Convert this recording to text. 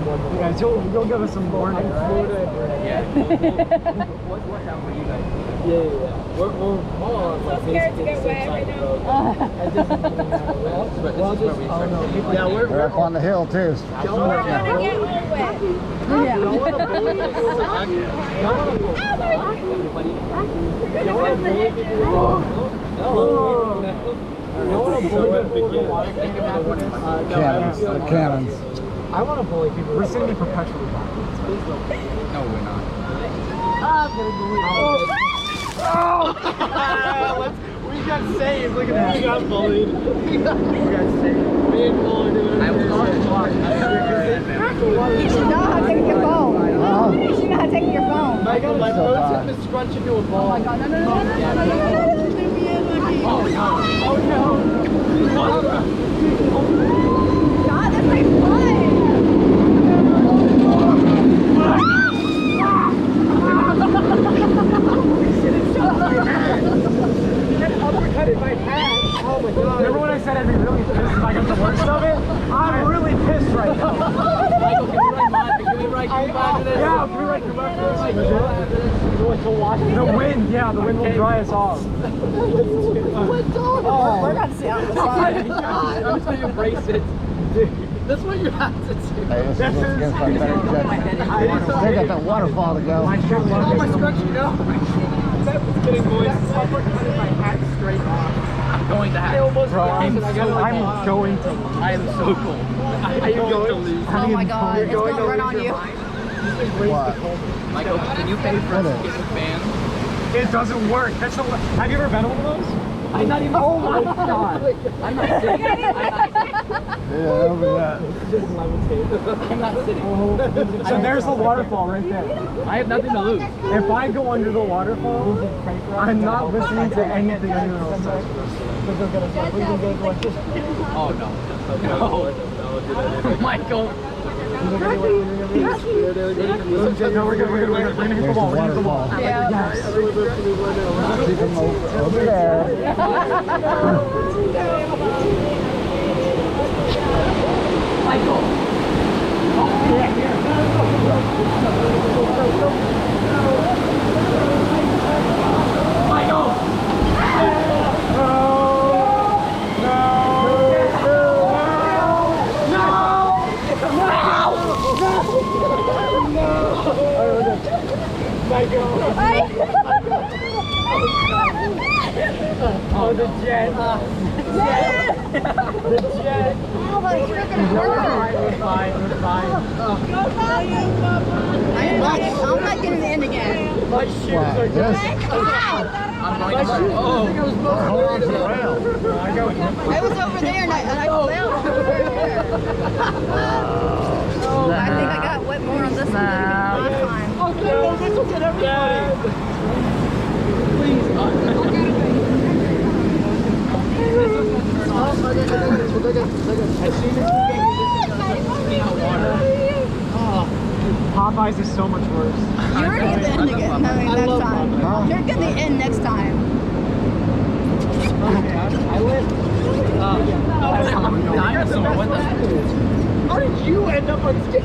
You guys, you'll give us some warning, right? Yeah. What town were you guys? Yeah. We're all So scared to get wet right now. Yeah, We're up on the hill too. I get all wet. Yeah. Cannons. I want to bully people. We're sitting perpetually backwards. No, we're not. We got saved. Look at that. We got bullied. We got saved. Being bullied. I was on the block. You should know how to take your phone. You should know how to take your phone. My phone's hitting the scrunch into a ball. Oh my god, no. Oh no. God, that's like fun. Uppercutted my hat. Oh my god. Remember when I said I'd be really pissed if I got the worst of it? I'm really pissed right now. Michael, can we write back to this? Yeah, can we write come back to this? The wind, yeah, the wind will dry us off. We're about to see on the side. I'm just going to embrace it. That's what you have to do. Hey, this is against my better judgment. They got that waterfall to go. My Oh, my scrunch, you know. That was getting moist. Uppercutted my hat straight off. I'm going to have. Bro, I'm going to. I am so cold. Are you going to lose? Oh my god, it's going to run on you. What? Michael, can you pay for us to get the fan? It doesn't work. That's the. Have you ever been on one of those? I'm not even. Oh my god. I'm not sitting. Yeah, over that. I'm not sitting. So there's the waterfall right there. I have nothing to lose. If I go under the waterfall, I'm not listening to anything anyone else says. Oh no. No. Michael. No, we're good. We're gonna hit the wall. We're gonna hit the wall. Yeah. Yes. Keep them over there. Michael. Oh, the jet. The jet. Oh, but you're gonna hurt. We're fine. I'm not getting in again. My shoes are good. This? I'm going to. Oh. Hold on to the rail. I go. I was over there and I fell over there. Oh, I think I got wet more on this one than last time. Oh, no, this will get everybody. Please. As soon as we get you, this is water. Popeyes is so much worse. You're gonna get the end again. I mean, next time. You're gonna get the end next time. I live. Dinosaur. What the? How did you end up on stage?